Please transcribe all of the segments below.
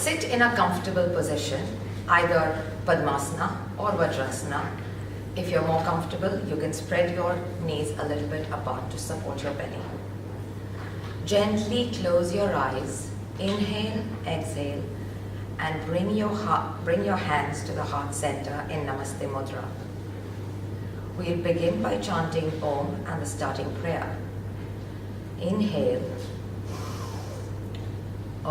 Sit in a comfortable position, either Padmasana or Vajrasana. If you're more comfortable, you can spread your knees a little bit apart to support your belly. Gently close your eyes, inhale, exhale, and bring your hands to the heart center in Namaste Mudra. We'll begin by chanting Om and the starting prayer. Inhale. Om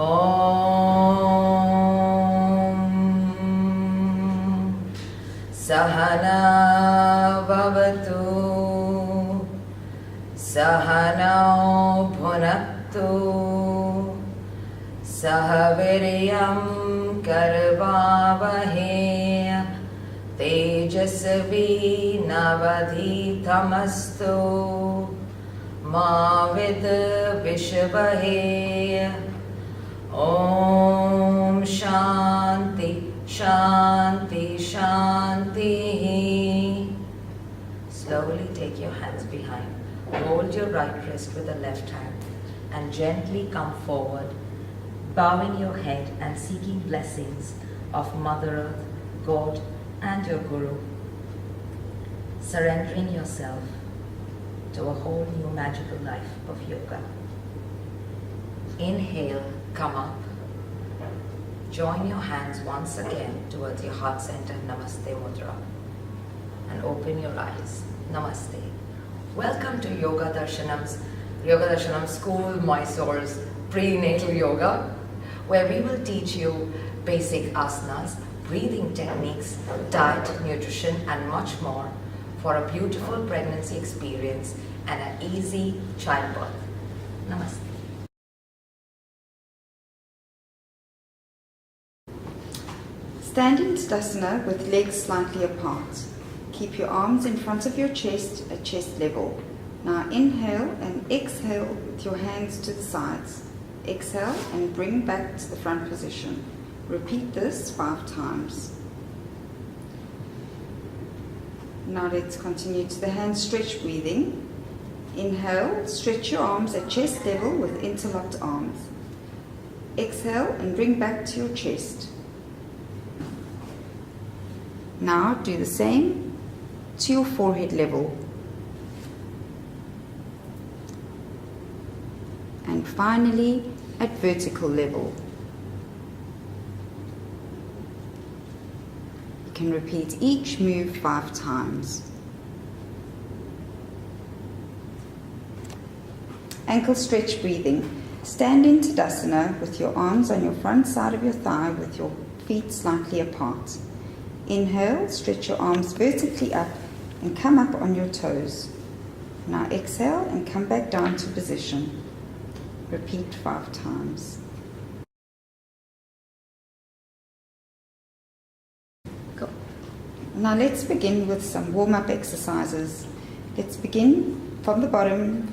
Sahana Bhavatu Sahana Bhunaktu Sahaviryam Karvavahe Tejasvi Navadhitamastu Ma Vidvishvahe. Om Shanti, Shanti, Shanti. Slowly take your hands behind. Hold your right wrist with the left hand and gently come forward, bowing your head and seeking blessings of Mother Earth, God and your Guru. Surrendering yourself to a whole new magical life of yoga. Inhale, come up. Join your hands once again towards your heart center, Namaste Mudra. And open your eyes. Namaste. Welcome to YOGADARSHANAM School, Mysore's Prenatal Yoga, where we will teach you basic asanas, breathing techniques, diet, nutrition, and much more for a beautiful pregnancy experience and an easy childbirth. Namaste. Stand in Tadasana with legs slightly apart. Keep your arms in front of your chest at chest level. Now inhale and exhale with your hands to the sides. Exhale and bring back to the front position. Repeat this 5 times. Now let's continue to the hand stretch breathing. Inhale, stretch your arms at chest level with interlocked arms. Exhale and bring back to your chest. Now do the same to your forehead level. And finally at vertical level. You can repeat each move 5 times. Ankle stretch breathing. Stand in Tadasana with your arms on your front side of your thigh with your feet slightly apart. Inhale, stretch your arms vertically up and come up on your toes. Now exhale and come back down to position. Repeat 5 times. Go. Now let's begin with some warm-up exercises. Let's begin from the bottom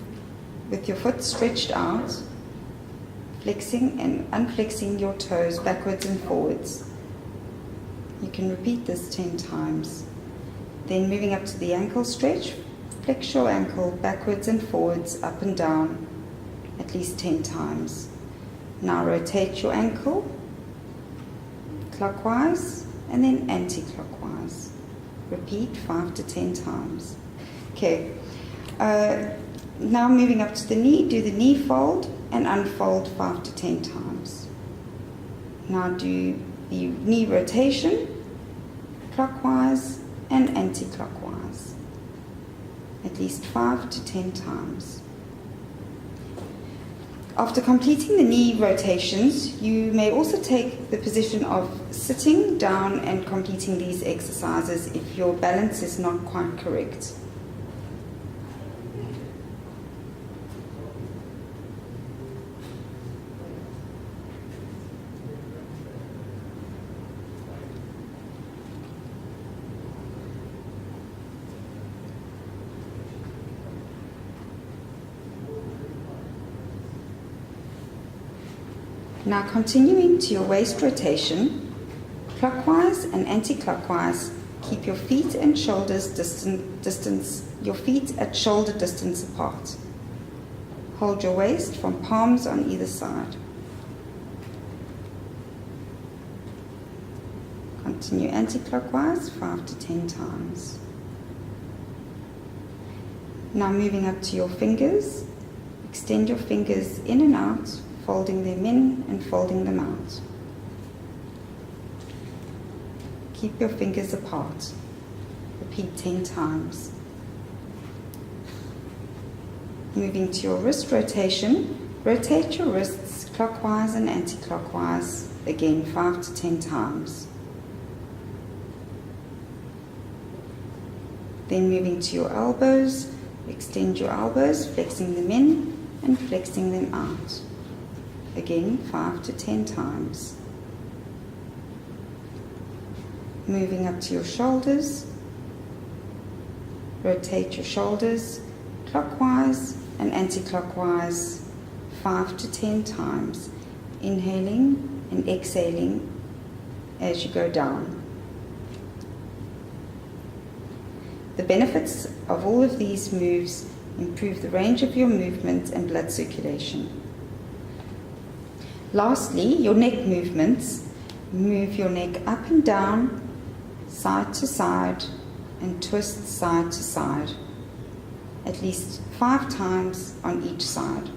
with your foot stretched out, flexing and unflexing your toes backwards and forwards. You can repeat this 10 times. Then moving up to the ankle stretch, flex your ankle backwards and forwards, up and down, at least 10 times. Now rotate your ankle clockwise and then anti-clockwise. Repeat 5 to 10 times. Okay. Now moving up to the knee, do the knee fold and unfold 5 to 10 times. Now do the knee rotation, clockwise and anti-clockwise, at least 5 to 10 times. After completing the knee rotations, you may also take the position of sitting down and completing these exercises if your balance is not quite correct. Now continuing to your waist rotation, clockwise and anti-clockwise, keep your feet and shoulders your feet at shoulder distance apart. Hold your waist from palms on either side. Continue anti-clockwise 5 to 10 times. Now moving up to your fingers, extend your fingers in and out, folding them in and folding them out. Keep your fingers apart. Repeat 10 times. Moving to your wrist rotation, rotate your wrists clockwise and anti-clockwise, again 5 to 10 times. Then moving to your elbows, extend your elbows, flexing them in and flexing them out. Again 5 to 10 times. Moving up to your shoulders, rotate your shoulders clockwise and anti-clockwise 5 to 10 times, inhaling and exhaling as you go down. The benefits of all of these moves improve the range of your movement and blood circulation. Lastly, your neck movements. Move your neck up and down, side to side, and twist side to side, at least 5 times on each side.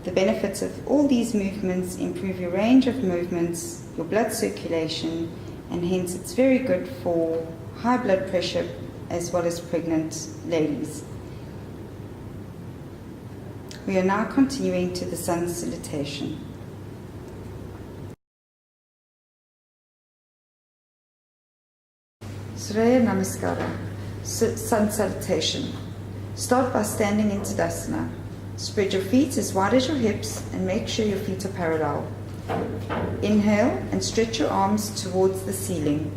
The benefits of all these movements improve your range of movements, your blood circulation, and hence it's very good for high blood pressure as well as pregnant ladies. We are now continuing to the sun salutation. Surya Namaskara, sun salutation. Start by standing in Tadasana. Spread your feet as wide as your hips and make sure your feet are parallel. Inhale and stretch your arms towards the ceiling.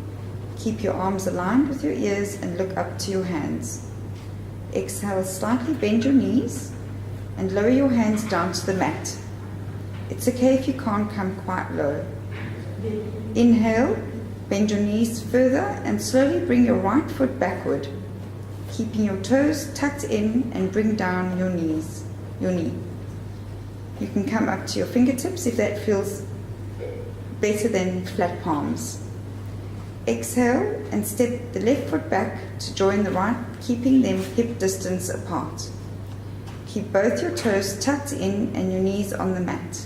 Keep your arms aligned with your ears and look up to your hands. Exhale, slightly bend your knees and lower your hands down to the mat. It's okay if you can't come quite low. Inhale, bend your knees further and slowly bring your right foot backward, keeping your toes tucked in and bring down your knee. You can come up to your fingertips if that feels better than flat palms. Exhale and step the left foot back to join the right, keeping them hip distance apart. Keep both your toes tucked in and your knees on the mat.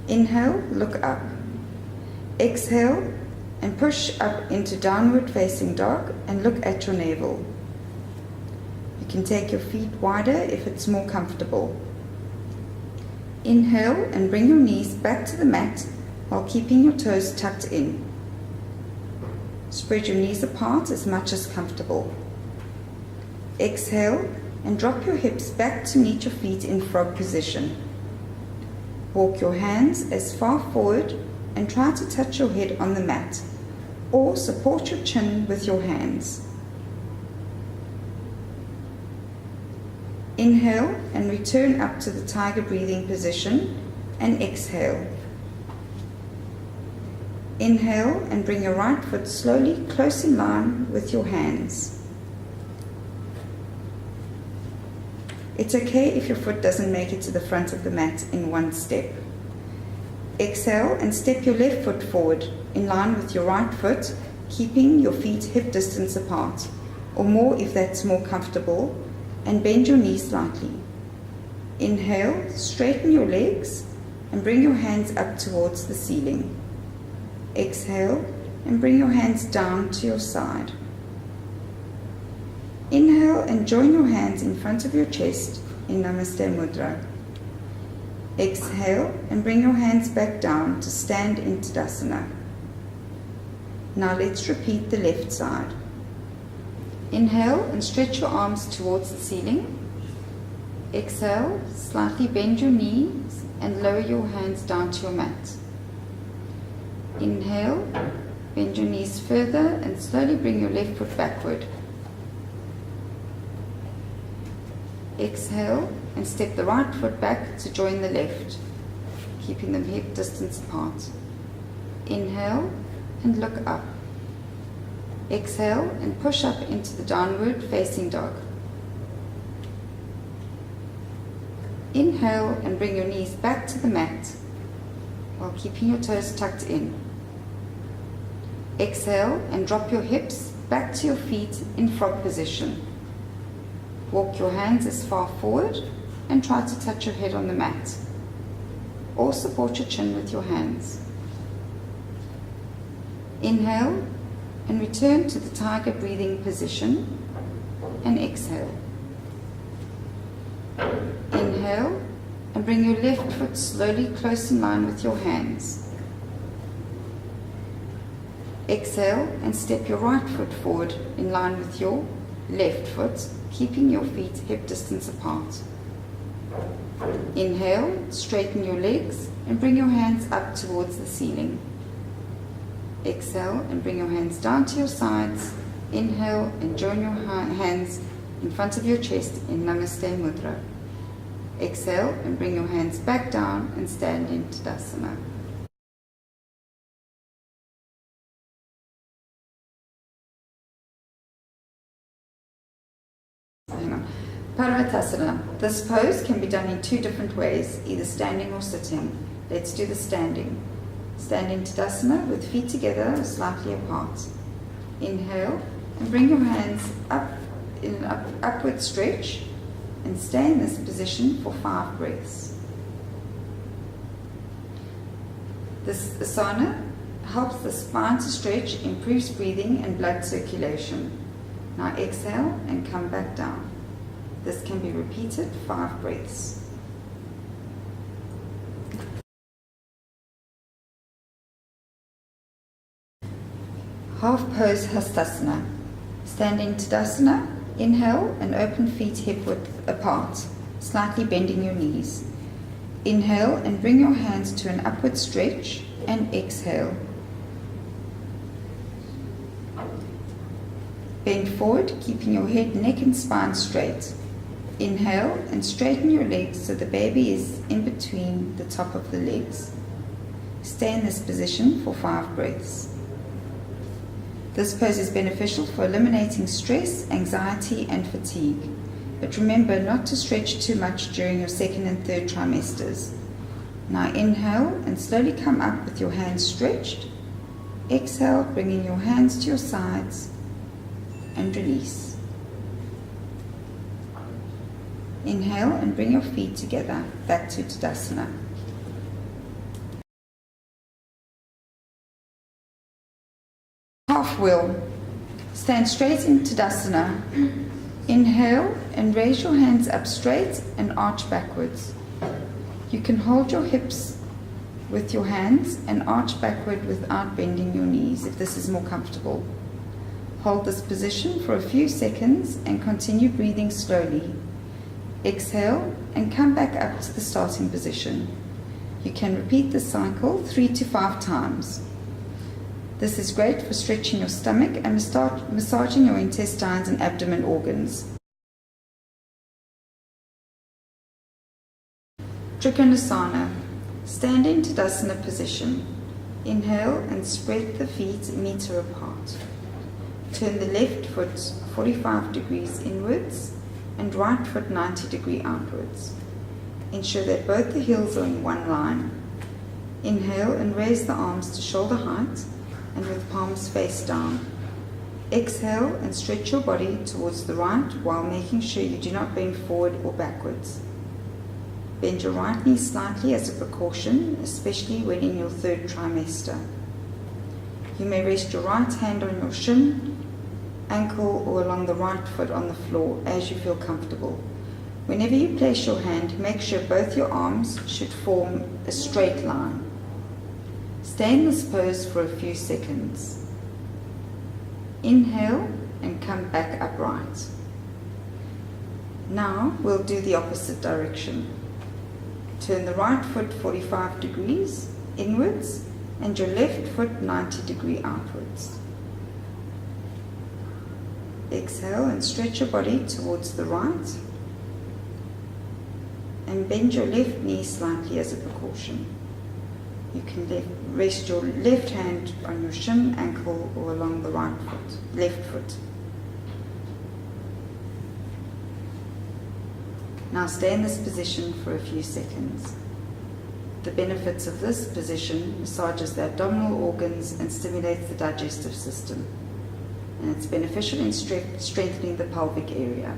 Inhale, look up. Exhale and push up into downward facing dog and look at your navel. You can take your feet wider if it's more comfortable. Inhale and bring your knees back to the mat while keeping your toes tucked in. Spread your knees apart as much as comfortable. Exhale and drop your hips back to meet your feet in frog position. Walk your hands as far forward and try to touch your head on the mat, or support your chin with your hands. Inhale and return up to the tiger breathing position and exhale. Inhale and bring your right foot slowly close in line with your hands. It's okay if your foot doesn't make it to the front of the mat in one step. Exhale and step your left foot forward in line with your right foot, keeping your feet hip distance apart, or more if that's more comfortable, and bend your knees slightly. Inhale, straighten your legs and bring your hands up towards the ceiling. Exhale and bring your hands down to your side. Inhale and join your hands in front of your chest in Namaste Mudra. Exhale and bring your hands back down to stand in Tadasana. Now let's repeat the left side. Inhale and stretch your arms towards the ceiling. Exhale, slightly bend your knees and lower your hands down to your mat. Inhale, bend your knees further and slowly bring your left foot backward. Exhale and step the right foot back to join the left, keeping them hip distance apart. Inhale and look up. Exhale and push up into the downward facing dog. Inhale and bring your knees back to the mat while keeping your toes tucked in. Exhale and drop your hips back to your feet in frog position. Walk your hands as far forward and try to touch your head on the mat, or support your chin with your hands. Inhale and return to the tiger breathing position, and exhale. Inhale and bring your left foot slowly close in line with your hands. Exhale and step your right foot forward in line with your left foot, keeping your feet hip distance apart. Inhale, straighten your legs and bring your hands up towards the ceiling. Exhale and bring your hands down to your sides. Inhale and join your hands in front of your chest in Namaste Mudra. Exhale and bring your hands back down and stand in Tadasana. Parvatasana. This pose can be done in two different ways, either standing or sitting. Let's do the standing. Stand in Tadasana with feet together, slightly apart. Inhale and bring your hands up in an upward stretch and stay in this position for 5 breaths. This asana helps the spine to stretch, improves breathing and blood circulation. Now exhale and come back down. This can be repeated 5 breaths. Half pose Hastasana. Standing Tadasana, inhale and open feet hip width apart, slightly bending your knees. Inhale and bring your hands to an upward stretch and exhale. Bend forward, keeping your head, neck and spine straight. Inhale and straighten your legs so the baby is in between the top of the legs. Stay in this position for 5 breaths. This pose is beneficial for eliminating stress, anxiety and fatigue. But remember not to stretch too much during your 2nd and 3rd trimesters. Now inhale and slowly come up with your hands stretched. Exhale, bringing your hands to your sides and release. Inhale and bring your feet together back to Tadasana. Half wheel. Stand straight in Tadasana. Inhale and raise your hands up straight and arch backwards. You can hold your hips with your hands and arch backward without bending your knees if this is more comfortable. Hold this position for a few seconds and continue breathing slowly. Exhale and come back up to the starting position. You can repeat this cycle 3 to 5 times. This is great for stretching your stomach and massaging your intestines and abdomen organs. Trikonasana. Stand in Tadasana position. Inhale and spread the feet a meter apart. Turn the left foot 45 degrees inwards and right foot 90 degrees outwards. Ensure that both the heels are in one line. Inhale and raise the arms to shoulder height and with palms face down. Exhale and stretch your body towards the right while making sure you do not bend forward or backwards. Bend your right knee slightly as a precaution, especially when in your 3rd trimester. You may rest your right hand on your shin, ankle or along the right foot on the floor as you feel comfortable. Whenever you place your hand, make sure both your arms should form a straight line. Stay in this pose for a few seconds. Inhale and come back upright. Now we'll do the opposite direction. Turn the right foot 45 degrees inwards and your left foot 90 degrees outwards. Exhale and stretch your body towards the right and bend your left knee slightly as a precaution. You can rest your left hand on your shin, ankle or along the left foot. Now stay in this position for a few seconds. The benefits of this position massages the abdominal organs and stimulates the digestive system. And it's beneficial in strengthening the pelvic area.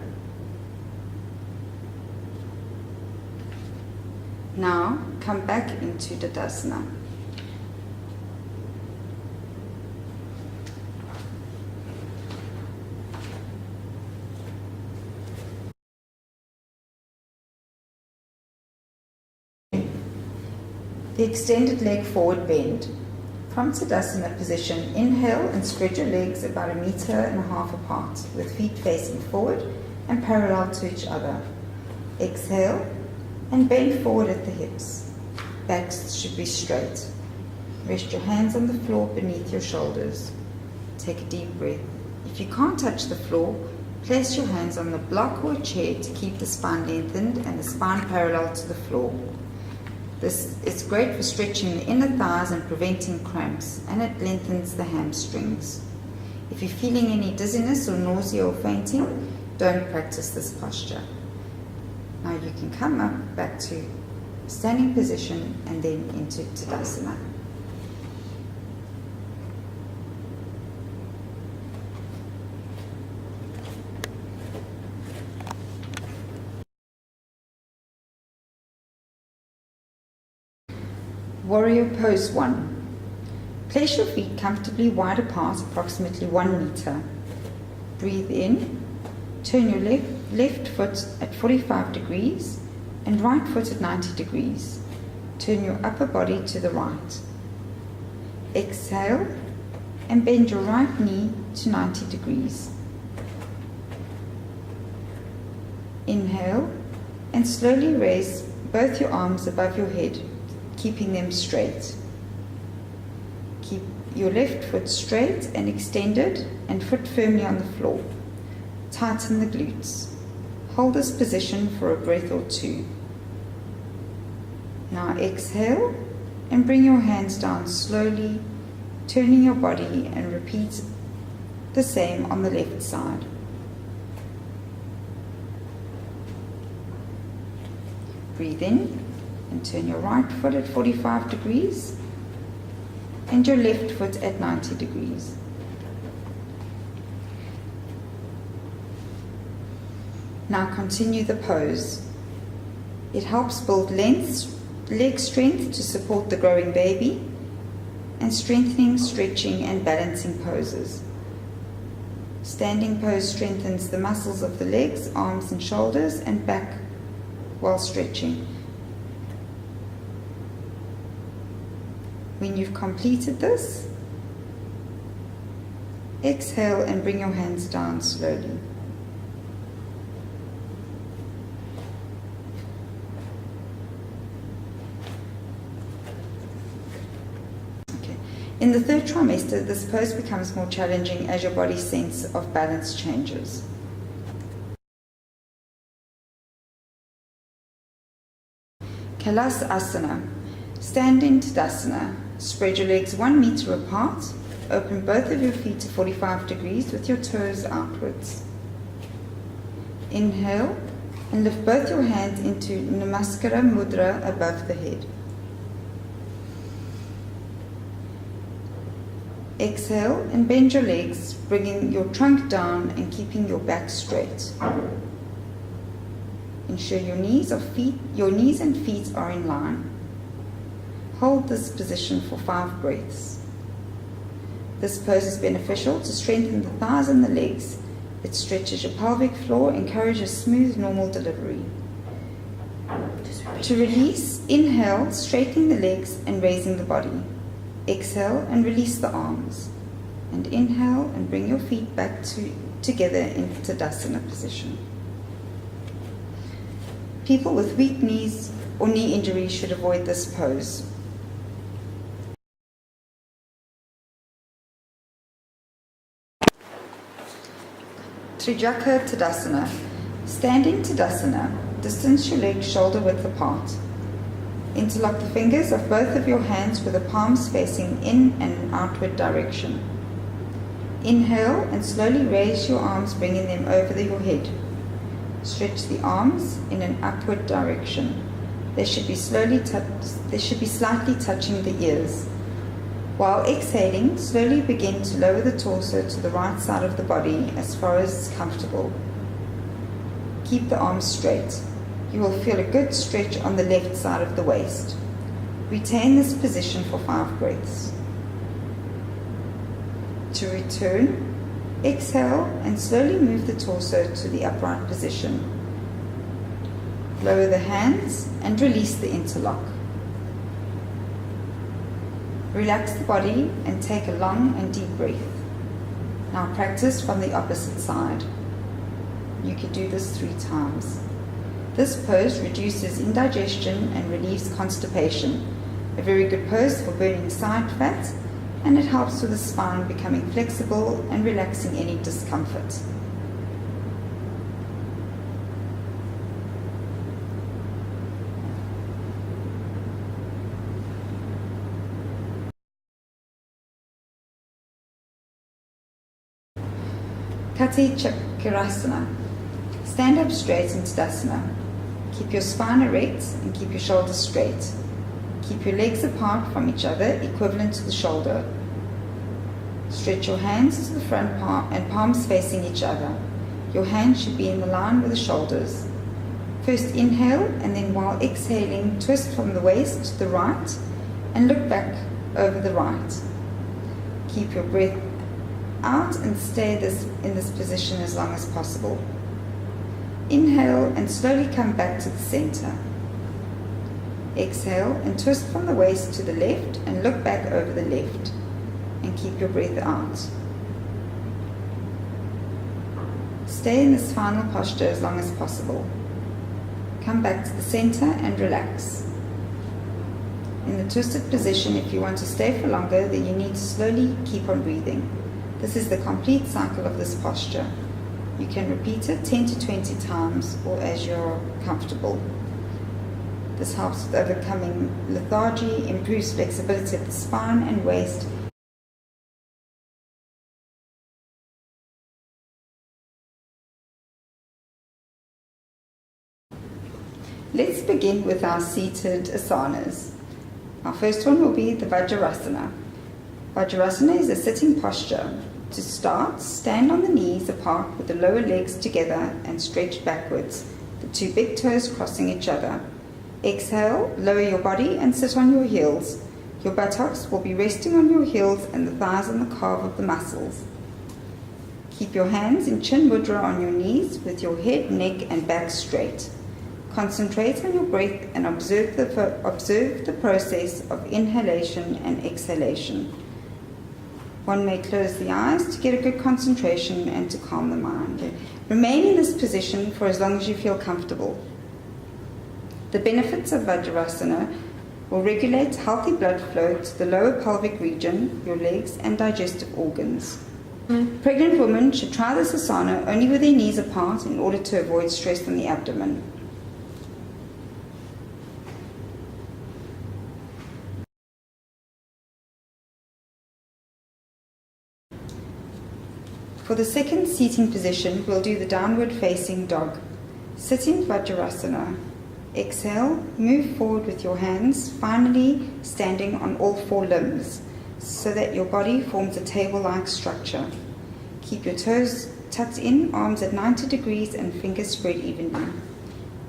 Now, come back into Tadasana. The extended leg forward bend. From Tadasana position, inhale and spread your legs about 1.5 meters apart, with feet facing forward and parallel to each other. Exhale and bend forward at the hips. Backs should be straight. Rest your hands on the floor beneath your shoulders. Take a deep breath. If you can't touch the floor, place your hands on the block or chair to keep the spine lengthened and the spine parallel to the floor. This is great for stretching the inner thighs and preventing cramps, and it lengthens the hamstrings. If you're feeling any dizziness or nausea or fainting, don't practice this posture. Now you can come up back to standing position and then into Tadasana. Warrior Pose 1. Place your feet comfortably wide apart, approximately 1 meter. Breathe in. Turn your left foot at 45 degrees and right foot at 90 degrees. Turn your upper body to the right. Exhale and bend your right knee to 90 degrees. Inhale and slowly raise both your arms above your head, keeping them straight. Keep your left foot straight and extended and foot firmly on the floor. Tighten the glutes. Hold this position for a breath or two. Now exhale and bring your hands down slowly, turning your body, and repeat the same on the left side. Breathe in and turn your right foot at 45 degrees and your left foot at 90 degrees. Now continue the pose. It helps build leg strength to support the growing baby and strengthening, stretching and balancing poses. Standing pose strengthens the muscles of the legs, arms and shoulders and back while stretching. When you've completed this, exhale and bring your hands down slowly. Okay. In the third trimester, this pose becomes more challenging as your body's sense of balance changes. Asana. Stand in Tadasana. Spread your legs 1 meter apart. Open both of your feet to 45 degrees with your toes outwards. Inhale and lift both your hands into Namaskara Mudra above the head. Exhale and bend your legs, bringing your trunk down and keeping your back straight. Ensure your knees and feet are in line. Hold this position for 5 breaths. This pose is beneficial to strengthen the thighs and the legs. It stretches your pelvic floor, encourages smooth, normal delivery. To release, inhale, straightening the legs and raising the body. Exhale and release the arms. And inhale and bring your feet back together in Tadasana position. People with weak knees or knee injuries should avoid this pose. Trijaka Tadasana. Standing Tadasana, distance your legs shoulder width apart. Interlock the fingers of both of your hands with the palms facing in and outward direction. Inhale and slowly raise your arms, bringing them over your head. Stretch the arms in an upward direction. They should be slightly touching the ears. While exhaling, slowly begin to lower the torso to the right side of the body as far as is comfortable. Keep the arms straight. You will feel a good stretch on the left side of the waist. Retain this position for 5 breaths. To return, exhale and slowly move the torso to the upright position. Lower the hands and release the interlock. Relax the body and take a long and deep breath. Now practice from the opposite side. You can do this 3 times. This pose reduces indigestion and relieves constipation. A very good pose for burning side fat, and it helps with the spine becoming flexible and relaxing any discomfort. Kati Chakrasana. Stand up straight in Tadasana. Keep your spine erect and keep your shoulders straight. Keep your legs apart from each other, equivalent to the shoulder. Stretch your hands to the front and palms facing each other. Your hands should be in the line with the shoulders. First inhale, and then while exhaling, twist from the waist to the right and look back over the right. Keep your breath out and stay in this position as long as possible. Inhale and slowly come back to the center. Exhale and twist from the waist to the left and look back over the left. And keep your breath out. Stay in this final posture as long as possible. Come back to the center and relax. In the twisted position, if you want to stay for longer, then you need to slowly keep on breathing. This is the complete cycle of this posture. You can repeat it 10 to 20 times or as you're comfortable. This helps with overcoming lethargy, improves flexibility of the spine and waist. Let's begin with our seated asanas. Our first one will be the Vajrasana. Vajrasana is a sitting posture. To start, stand on the knees apart with the lower legs together and stretch backwards, the 2 big toes crossing each other. Exhale, lower your body and sit on your heels. Your buttocks will be resting on your heels and the thighs on the calf of the muscles. Keep your hands in chin mudra on your knees with your head, neck and back straight. Concentrate on your breath and observe the process of inhalation and exhalation. One may close the eyes to get a good concentration and to calm the mind. Remain in this position for as long as you feel comfortable. The benefits of Vajrasana will regulate healthy blood flow to the lower pelvic region, your legs and digestive organs. Pregnant women should try this asana only with their knees apart in order to avoid stress on the abdomen. For the second seating position, we'll do the downward facing dog. Sit in Vajrasana. Exhale, move forward with your hands, finally standing on all 4 limbs, so that your body forms a table-like structure. Keep your toes tucked in, arms at 90 degrees and fingers spread evenly.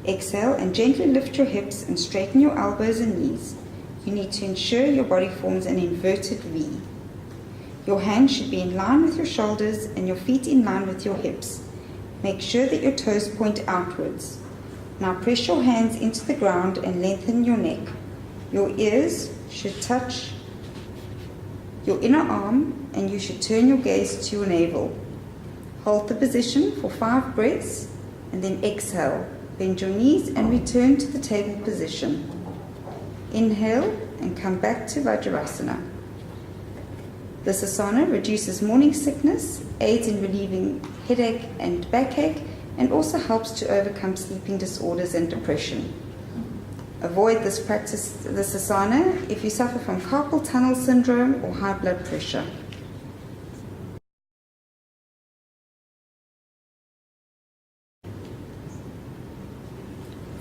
Exhale and gently lift your hips and straighten your elbows and knees. You need to ensure your body forms an inverted V. Your hands should be in line with your shoulders and your feet in line with your hips. Make sure that your toes point outwards. Now press your hands into the ground and lengthen your neck. Your ears should touch your inner arm and you should turn your gaze to your navel. Hold the position for 5 breaths and then exhale. Bend your knees and return to the table position. Inhale and come back to Vajrasana. This asana reduces morning sickness, aids in relieving headache and backache, and also helps to overcome sleeping disorders and depression. Avoid this asana if you suffer from carpal tunnel syndrome or high blood pressure.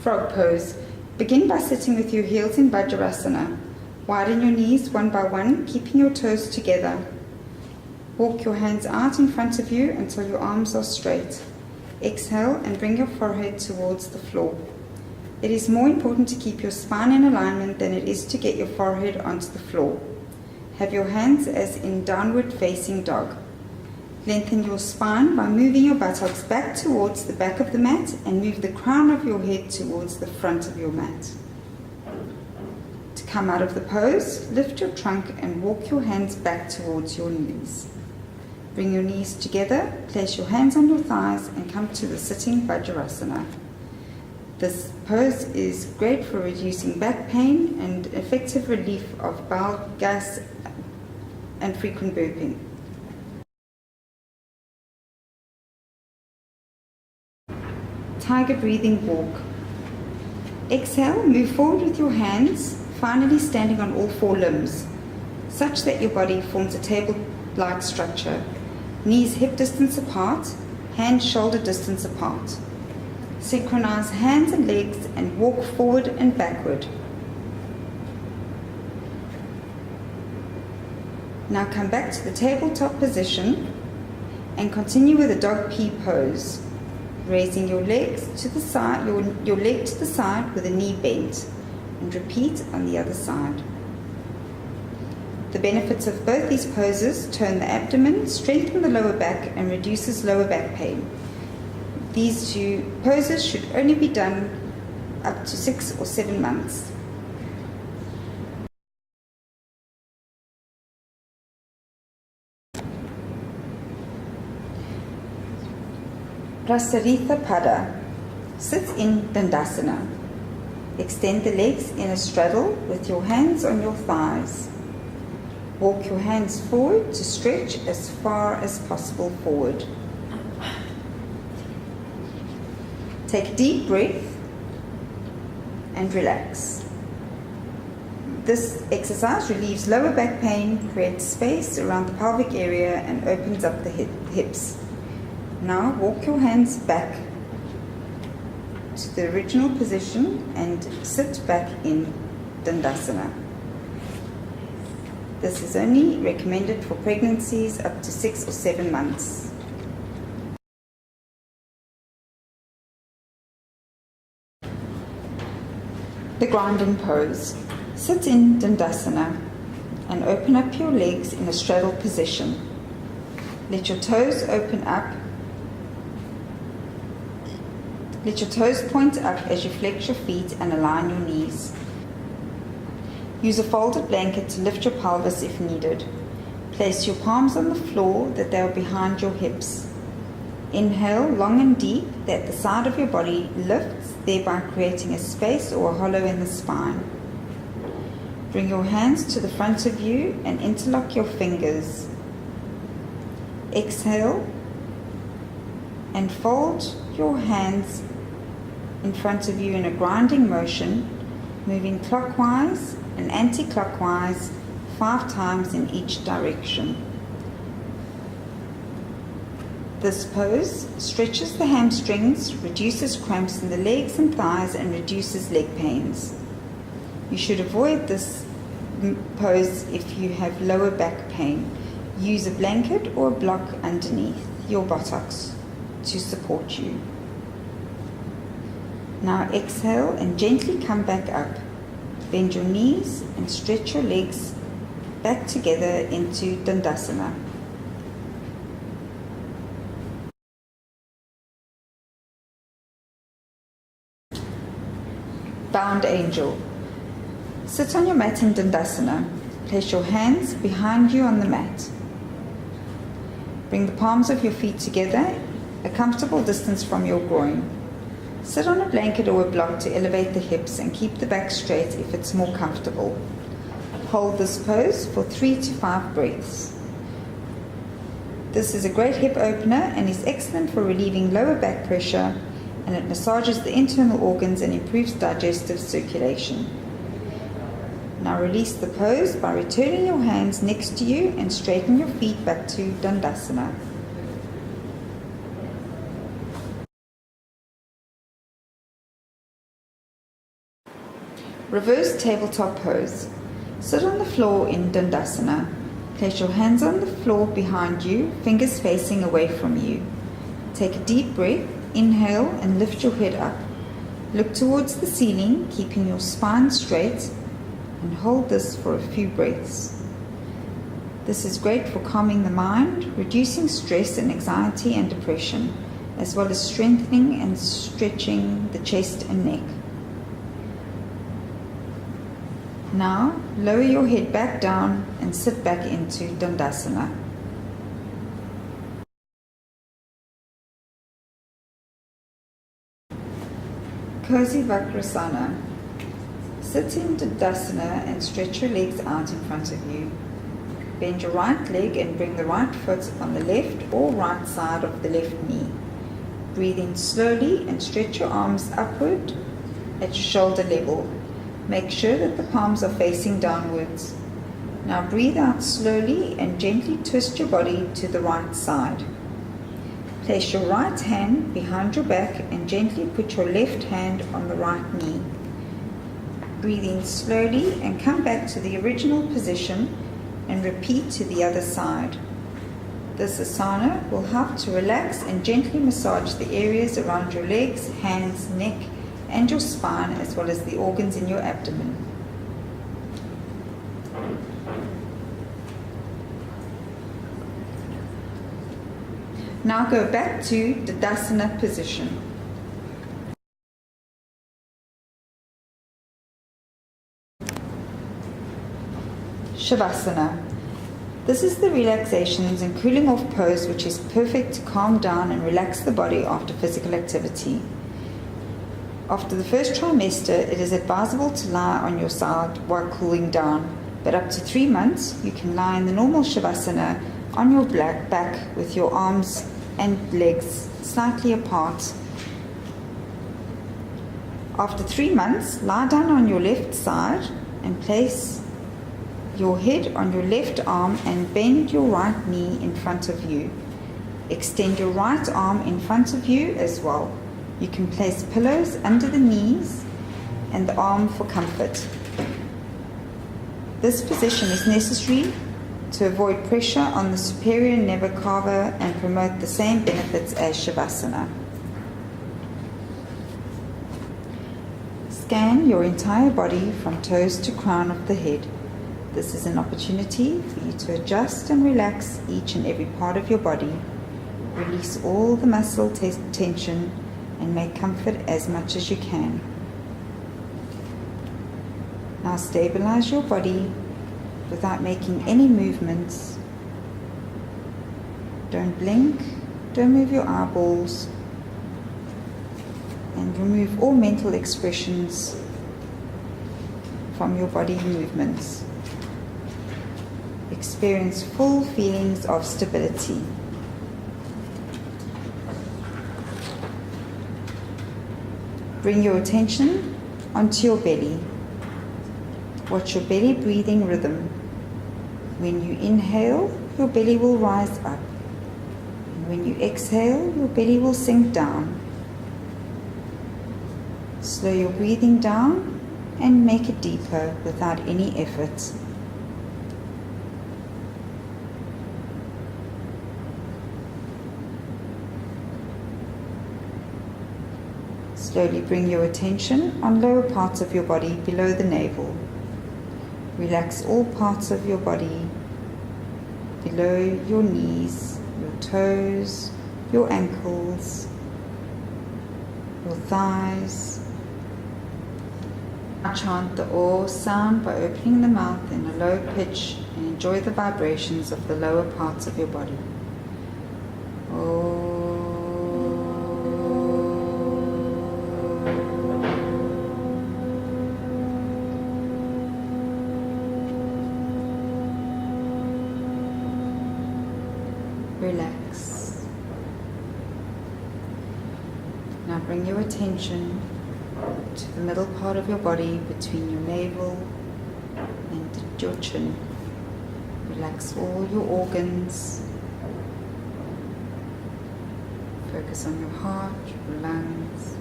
Frog pose. Begin by sitting with your heels in Vajrasana. Widen your knees one by one, keeping your toes together. Walk your hands out in front of you until your arms are straight. Exhale and bring your forehead towards the floor. It is more important to keep your spine in alignment than it is to get your forehead onto the floor. Have your hands as in downward facing dog. Lengthen your spine by moving your buttocks back towards the back of the mat and move the crown of your head towards the front of your mat. To come out of the pose, lift your trunk and walk your hands back towards your knees. Bring your knees together, place your hands on your thighs and come to the sitting Vajrasana. This pose is great for reducing back pain and effective relief of bowel gas and frequent burping. Tiger breathing walk. Exhale, move forward with your hands, finally standing on all four limbs, such that your body forms a table-like structure. Knees hip distance apart, hands shoulder distance apart. Synchronize hands and legs and walk forward and backward. Now come back to the tabletop position and continue with a dog pea pose, raising your legs to the side, your leg to the side with a knee bent, and repeat on the other side. The benefits of both these poses: turn the abdomen, strengthen the lower back, and reduces lower back pain. These two poses should only be done up to 6 or 7 months. Prasarita Pada. Sit in Dandasana. Extend the legs in a straddle with your hands on your thighs. Walk your hands forward to stretch as far as possible forward. Take a deep breath and relax. This exercise relieves lower back pain, creates space around the pelvic area, and opens up the hips. Now walk your hands back to the original position and sit back in Dandasana. This is only recommended for pregnancies up to 6 or 7 months. The grounding pose. Sit in Dandasana and open up your legs in a straddle position. Let your toes open up. Let your toes point up as you flex your feet and align your knees. Use a folded blanket to lift your pelvis if needed. Place your palms on the floor that they are behind your hips. Inhale long and deep that the side of your body lifts, thereby creating a space or a hollow in the spine. Bring your hands to the front of you and interlock your fingers. Exhale and fold your hands in front of you in a grounding motion, moving clockwise and anti-clockwise 5 times in each direction. This pose stretches the hamstrings, reduces cramps in the legs and thighs, and reduces leg pains. You should avoid this pose if you have lower back pain. Use a blanket or a block underneath your buttocks to support you. Now exhale and gently come back up. Bend your knees and stretch your legs back together into Dandasana. Bound Angel. Sit on your mat in Dandasana. Place your hands behind you on the mat. Bring the palms of your feet together, a comfortable distance from your groin. Sit on a blanket or a block to elevate the hips and keep the back straight if it's more comfortable. Hold this pose for 3 to 5 breaths. This is a great hip opener and is excellent for relieving lower back pressure, and it massages the internal organs and improves digestive circulation. Now release the pose by returning your hands next to you and straighten your feet back to Dandasana. Reverse tabletop pose. Sit on the floor in Dandasana. Place your hands on the floor behind you, fingers facing away from you. Take a deep breath, inhale and lift your head up. Look towards the ceiling, keeping your spine straight, and hold this for a few breaths. This is great for calming the mind, reducing stress and anxiety and depression, as well as strengthening and stretching the chest and neck. Now, lower your head back down and sit back into Dandasana. Cozy Vakrasana. Sit in Dandasana and stretch your legs out in front of you. Bend your right leg and bring the right foot on the left or right side of the left knee. Breathe in slowly and stretch your arms upward at shoulder level. Make sure that the palms are facing downwards. Now breathe out slowly and gently twist your body to the right side. Place your right hand behind your back and gently put your left hand on the right knee. Breathe in slowly and come back to the original position and repeat to the other side. This asana will help to relax and gently massage the areas around your legs, hands, neck, and your spine, as well as the organs in your abdomen. Now go back to Dandasana position. Shavasana. This is the relaxations and cooling off pose which is perfect to calm down and relax the body after physical activity. After the first trimester, it is advisable to lie on your side while cooling down, but up to 3 months, you can lie in the normal Shavasana on your back with your arms and legs slightly apart. After 3 months, lie down on your left side and place your head on your left arm and bend your right knee in front of you. Extend your right arm in front of you as well. You can place pillows under the knees and the arm for comfort. This position is necessary to avoid pressure on the superior navel cava and promote the same benefits as Shavasana. Scan your entire body from toes to crown of the head. This is an opportunity for you to adjust and relax each and every part of your body. Release all the muscle tension and make comfort as much as you can. Now stabilize your body without making any movements. Don't blink, don't move your eyeballs, and remove all mental expressions from your body movements. Experience full feelings of stability. Bring your attention onto your belly. Watch your belly breathing rhythm. When you inhale, your belly will rise up. And when you exhale, your belly will sink down. Slow your breathing down and make it deeper without any effort. Slowly bring your attention on lower parts of your body below the navel. Relax all parts of your body below your knees, your toes, your ankles, your thighs. Chant the O sound by opening the mouth in a low pitch and enjoy the vibrations of the lower parts of your body. O. Relax. Now bring your attention to the middle part of your body between your navel and your chin. Relax all your organs. Focus on your heart, your lungs,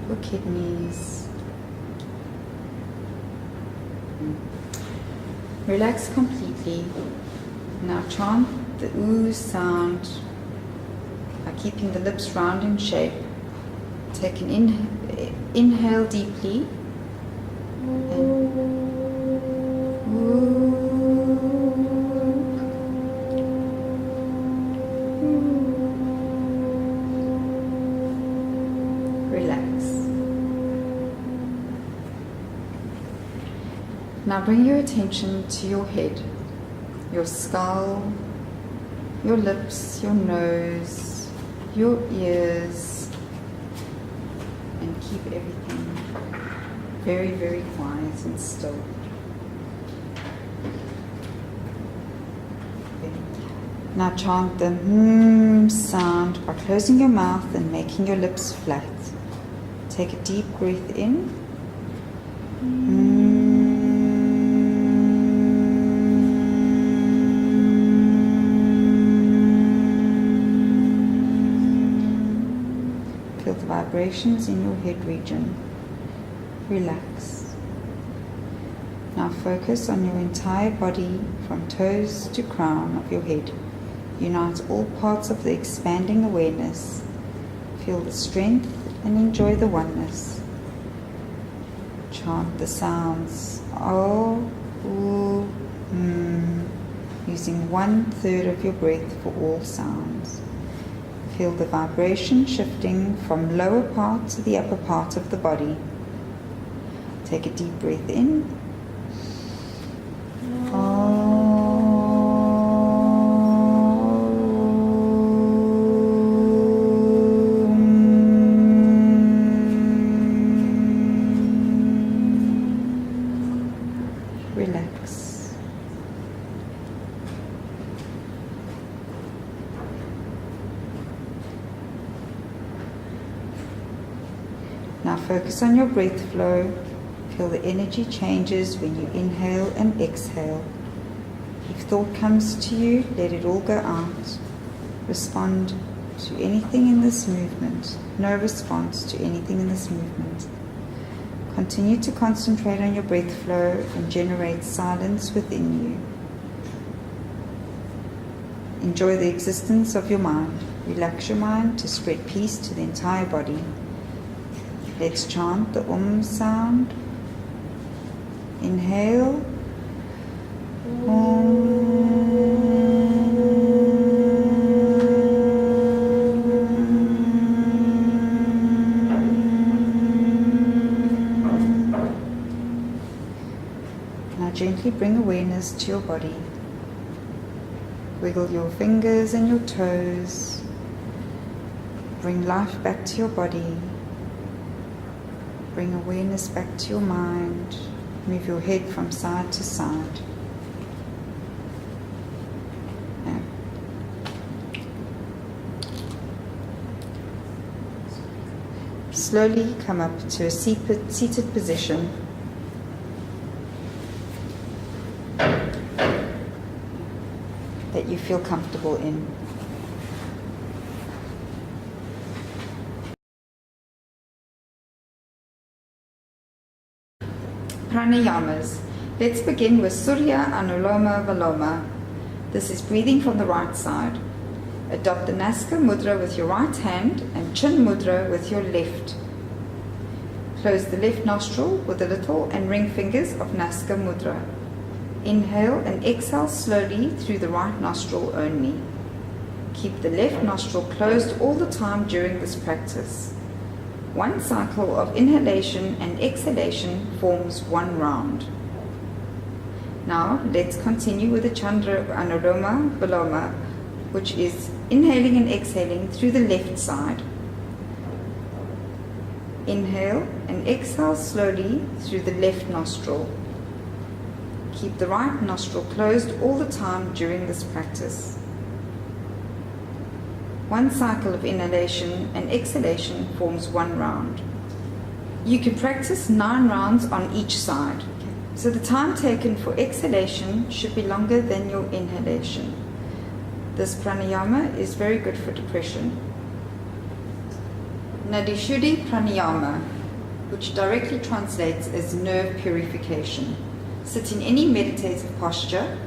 your kidneys, Relax completely. Now chant the oo sound by keeping the lips round in shape. Take an inhale deeply. And relax. Now bring your attention to your head, your skull, your lips, your nose, your ears, and keep everything very, very quiet and still. Now chant the sound by closing your mouth and making your lips flat. Take a deep breath in. Feel the vibrations in your head region. Relax. Now focus on your entire body from toes to crown of your head. Unite all parts of the expanding awareness. Feel the strength and enjoy the oneness. Chant the sounds O, U, using 1/3 of your breath for all sounds. Feel the vibration shifting from lower part to the upper part of the body. Take a deep breath in. Relax. Now focus on your breath flow. Feel the energy changes when you inhale and exhale. If thought comes to you, let it all go out. Respond to anything in this movement. No response to anything in this movement. Continue to concentrate on your breath flow and generate silence within you. Enjoy the existence of your mind. Relax your mind to spread peace to the entire body. Let's chant the sound. Inhale. Now gently bring awareness to your body. Wiggle your fingers and your toes. Bring life back to your body. Bring awareness back to your mind. Move your head from side to side. Slowly come up to a seated position. That you feel comfortable in. Pranayamas. Let's begin with Surya Anuloma Viloma. This is breathing from the right side. Adopt the Naska Mudra with your right hand and Chin Mudra with your left. Close the left nostril with the little and ring fingers of Naska Mudra. Inhale and exhale slowly through the right nostril only. Keep the left nostril closed all the time during this practice. One cycle of inhalation and exhalation forms one round. Now let's continue with the Chandra Anuloma Viloma, which is inhaling and exhaling through the left side. Inhale and exhale slowly through the left nostril. Keep the right nostril closed all the time during this practice. One cycle of inhalation and exhalation forms one round. You can practice 9 rounds on each side. So the time taken for exhalation should be longer than your inhalation. This pranayama is very good for depression. Nadishuddhi pranayama, which directly translates as nerve purification. Sit in any meditative posture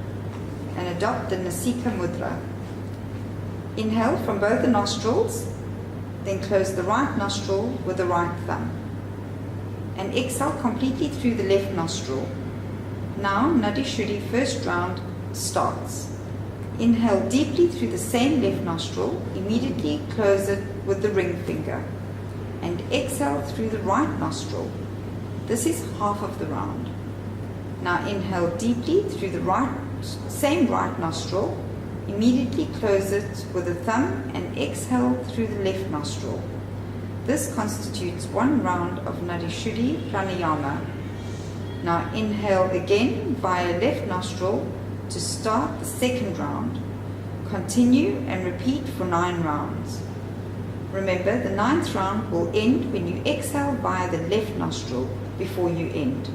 and adopt the Nasika Mudra. Inhale from both the nostrils, then close the right nostril with the right thumb. And exhale completely through the left nostril. Now Nadi Shuddhi first round starts. Inhale deeply through the same left nostril, immediately close it with the ring finger. And exhale through the right nostril. This is half of the round. Now inhale deeply through the same right nostril, immediately close it with the thumb and exhale through the left nostril. This constitutes one round of Nadi Shuddhi Pranayama. Now inhale again via left nostril to start the second round. Continue and repeat for 9 rounds. Remember, the 9th round will end when you exhale via the left nostril before you end.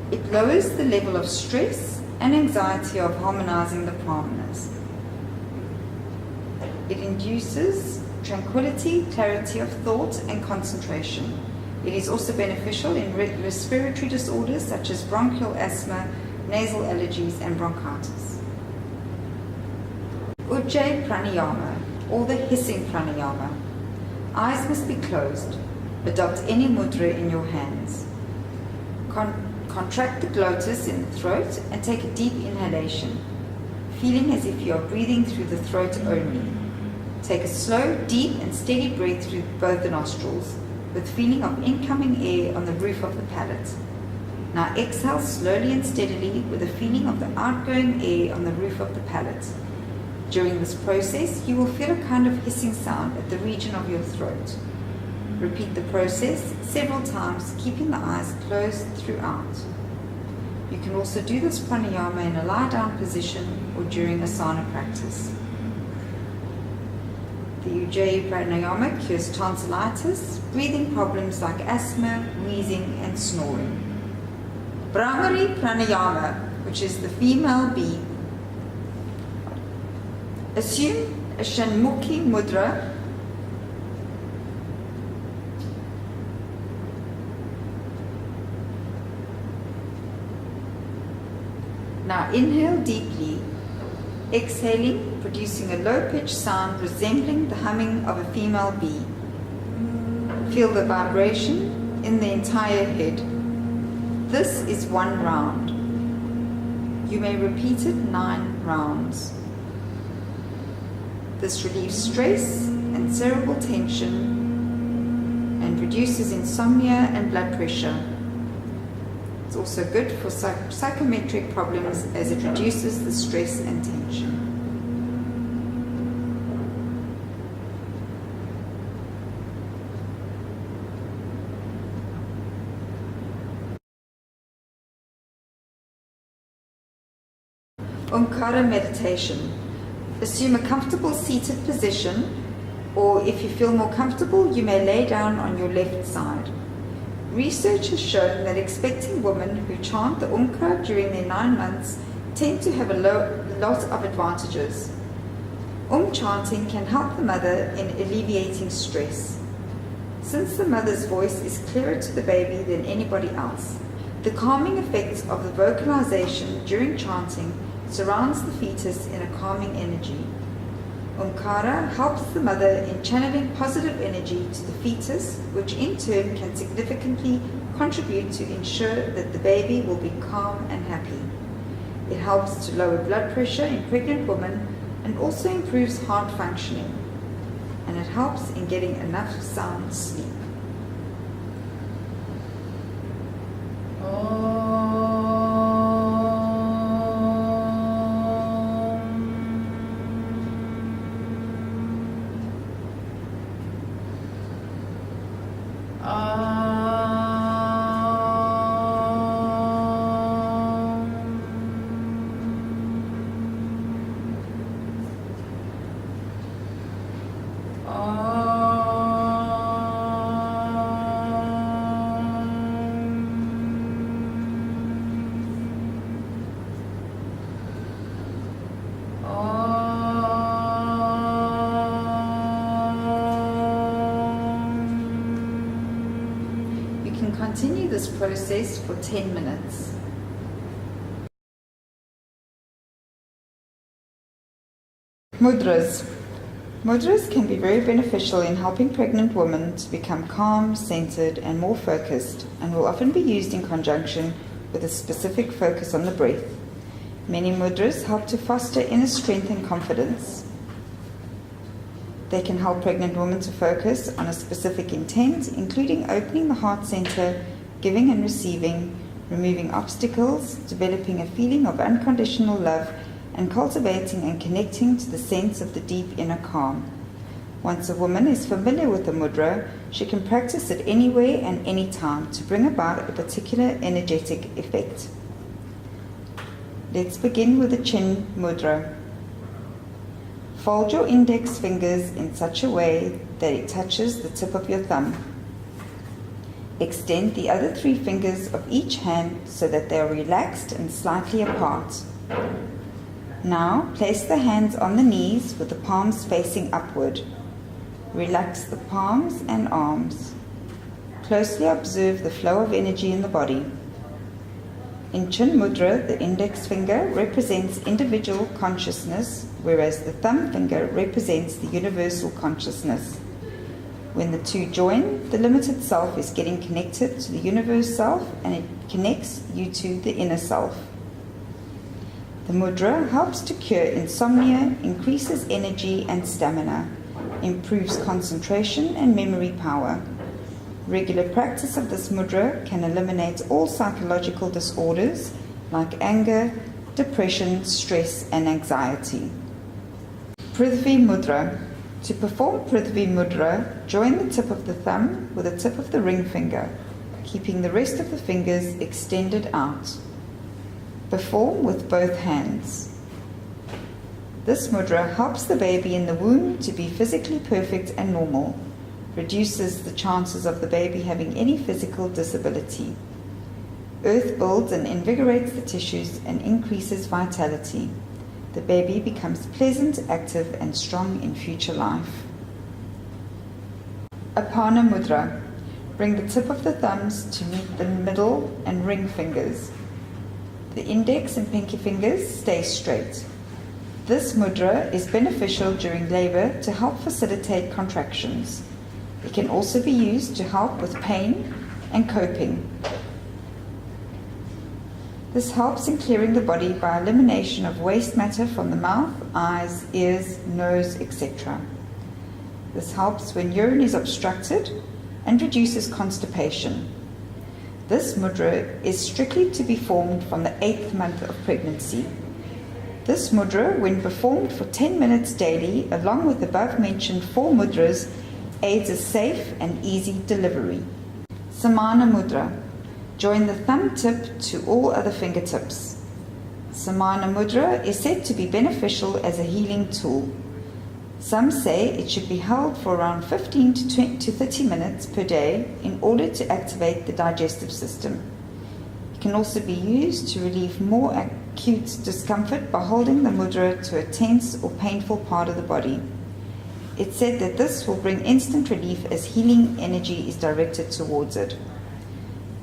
It lowers the level of stress and anxiety of harmonizing the pramanas. It induces tranquility, clarity of thought, and concentration. It is also beneficial in respiratory disorders such as bronchial asthma, nasal allergies, and bronchitis. Ujjayi Pranayama, or the hissing pranayama. Eyes must be closed. Adopt any mudra in your hands. Contract the glottis in the throat and take a deep inhalation, feeling as if you are breathing through the throat only. Take a slow, deep, and steady breath through both the nostrils, with feeling of incoming air on the roof of the palate. Now exhale slowly and steadily with a feeling of the outgoing air on the roof of the palate. During this process, you will feel a kind of hissing sound at the region of your throat. Repeat the process several times, keeping the eyes closed throughout. You can also do this pranayama in a lie-down position or during asana practice. The Ujjayi Pranayama cures tonsillitis, breathing problems like asthma, wheezing, and snoring. Brahmari Pranayama, which is the female bee. Assume a Shanmukhi Mudra. Now inhale deeply, exhaling, producing a low-pitched sound resembling the humming of a female bee. Feel the vibration in the entire head. This is 1 round. You may repeat it 9 rounds. This relieves stress and cerebral tension and reduces insomnia and blood pressure. It's also good for psychometric problems as it reduces the stress and tension. Omkara meditation. Assume a comfortable seated position, or if you feel more comfortable, you may lay down on your left side. Research has shown that expecting women who chant the Omkara during their 9 months tend to have a lot of advantages. Chanting can help the mother in alleviating stress. Since the mother's voice is clearer to the baby than anybody else, the calming effects of the vocalization during chanting surrounds the fetus in a calming energy. Omkara helps the mother in channeling positive energy to the fetus, which in turn can significantly contribute to ensure that the baby will be calm and happy. It helps to lower blood pressure in pregnant women and also improves heart functioning. And it helps in getting enough sound sleep. this process for 10 minutes. Mudras. Mudras can be very beneficial in helping pregnant women to become calm, centered, and more focused, and will often be used in conjunction with a specific focus on the breath. Many mudras help to foster inner strength and confidence. They can help pregnant women to focus on a specific intent, including opening the heart center, giving and receiving, removing obstacles, developing a feeling of unconditional love, and cultivating and connecting to the sense of the deep inner calm. Once a woman is familiar with the mudra, she can practice it anywhere and anytime to bring about a particular energetic effect. Let's begin with the chin mudra. Fold your index fingers in such a way that it touches the tip of your thumb. Extend the other 3 fingers of each hand so that they are relaxed and slightly apart. Now place the hands on the knees with the palms facing upward. Relax the palms and arms. Closely observe the flow of energy in the body. In Chin Mudra, the index finger represents individual consciousness, whereas the thumb finger represents the universal consciousness. When the two join, the limited self is getting connected to the universe self, and it connects you to the inner self. The mudra helps to cure insomnia, increases energy and stamina, improves concentration and memory power. Regular practice of this mudra can eliminate all psychological disorders like anger, depression, stress, and anxiety. Prithvi Mudra. To perform Prithvi Mudra, join the tip of the thumb with the tip of the ring finger, keeping the rest of the fingers extended out. Perform with both hands. This mudra helps the baby in the womb to be physically perfect and normal, reduces the chances of the baby having any physical disability. Earth builds and invigorates the tissues and increases vitality. The baby becomes pleasant, active, and strong in future life. Apana Mudra. Bring the tip of the thumbs to meet the middle and ring fingers. The index and pinky fingers stay straight. This mudra is beneficial during labor to help facilitate contractions. It can also be used to help with pain and coping. This helps in clearing the body by elimination of waste matter from the mouth, eyes, ears, nose, etc. This helps when urine is obstructed and reduces constipation. This mudra is strictly to be formed from the 8th month of pregnancy. This mudra, when performed for 10 minutes daily, along with the above-mentioned 4 mudras, aids a safe and easy delivery. Samana Mudra. Join the thumb tip to all other fingertips. Samana Mudra is said to be beneficial as a healing tool. Some say it should be held for around 15 to 30 minutes per day in order to activate the digestive system. It can also be used to relieve more acute discomfort by holding the mudra to a tense or painful part of the body. It's said that this will bring instant relief as healing energy is directed towards it.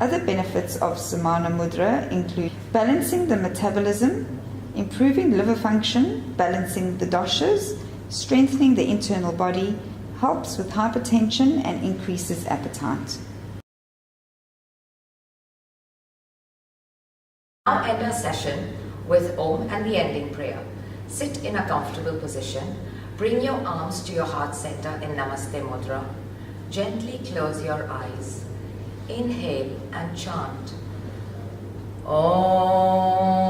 Other benefits of Samana Mudra include balancing the metabolism, improving liver function, balancing the doshas, strengthening the internal body, helps with hypertension and increases appetite. Now end our session with Om and the ending prayer. Sit in a comfortable position. Bring your arms to your heart center in Namaste Mudra. Gently close your eyes. Inhale and chant Om.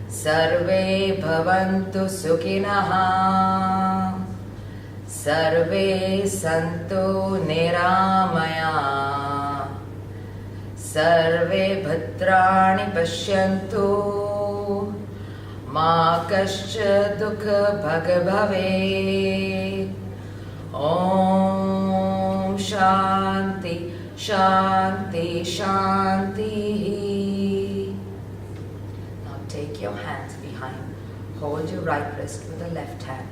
Sarve bhavantu sukhinah. Sarve santu niramaya. Sarve bhadrani pashyantu. Ma kascha dukha bhagabhave. Om Shanti Shanti Shanti. Now take your hands behind. Hold your right wrist with the left hand.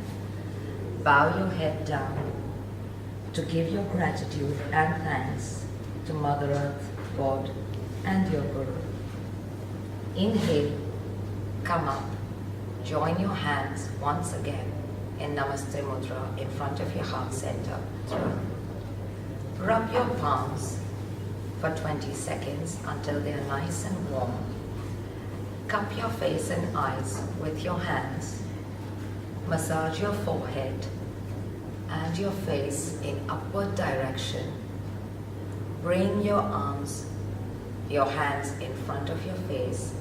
Bow your head down. to give your gratitude and thanks to Mother Earth, God, and your Guru. Inhale, come up, join your hands once again in Namaste Mudra in front of your heart center. Rub your palms for 20 seconds until they are nice and warm. Cup your face and eyes with your hands. Massage your forehead and your face in upward direction. Bring your arms, your hands in front of your face.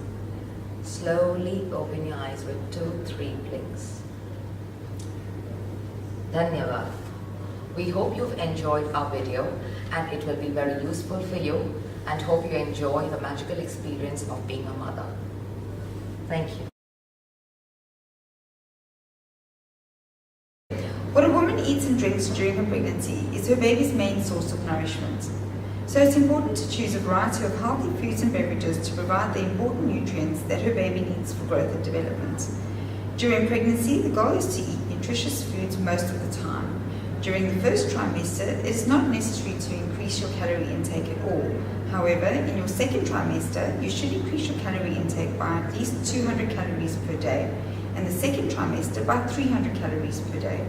Slowly open your eyes with 2-3 blinks. Dhanyavad. We hope you've enjoyed our video and it will be very useful for you, and hope you enjoy the magical experience of being a mother. Thank you. What a woman eats and drinks during her pregnancy is her baby's main source of nourishment. So it's important to choose a variety of healthy foods and beverages to provide the important nutrients that her baby needs for growth and development. During pregnancy, the goal is to eat nutritious foods most of the time. During the first trimester, it is not necessary to increase your calorie intake at all. However, in your second trimester, you should increase your calorie intake by at least 200 calories per day, and the second trimester by 300 calories per day.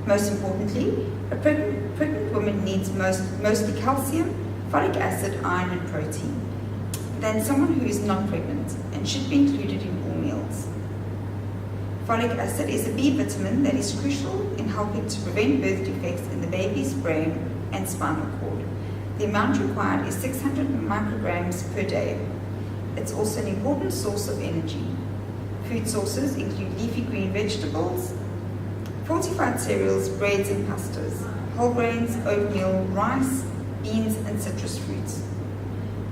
Most importantly, a pregnant woman needs mostly calcium, folic acid, iron and protein than someone who is not pregnant, and should be included in all meals. Folic acid is a B vitamin that is crucial in helping to prevent birth defects in the baby's brain and spinal cord. The amount required is 600 micrograms per day. It's also an important source of energy. Food sources include leafy green vegetables, fortified cereals, breads and pastas, whole grains, oatmeal, rice, beans and citrus fruits.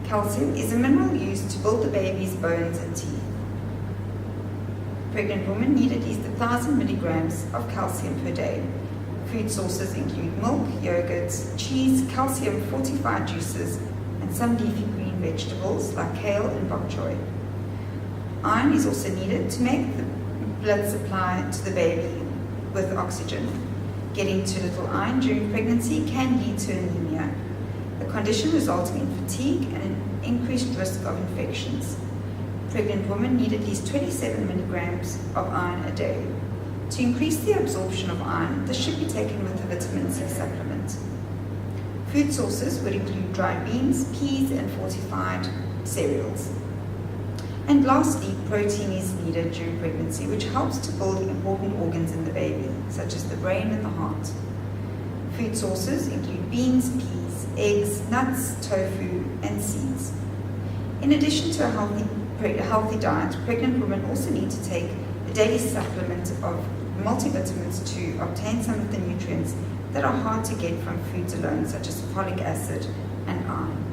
Calcium is a mineral used to build the baby's bones and teeth. Pregnant women need at least 1,000 milligrams of calcium per day. Food sources include milk, yogurts, cheese, calcium-fortified juices, and some leafy green vegetables like kale and bok choy. Iron is also needed to make the blood supply to the baby with oxygen. Getting too little iron during pregnancy can lead to anemia, a condition resulting in fatigue and an increased risk of infections. Pregnant women need at least 27 milligrams of iron a day. To increase the absorption of iron, this should be taken with a vitamin C supplement. Food sources would include dried beans, peas, and fortified cereals. And lastly, protein is needed during pregnancy, which helps to build important organs in the baby, such as the brain and the heart. Food sources include beans, peas, eggs, nuts, tofu, and seeds. In addition to a healthy diet, pregnant women also need to take a daily supplement of multivitamins to obtain some of the nutrients that are hard to get from foods alone, such as folic acid and iron.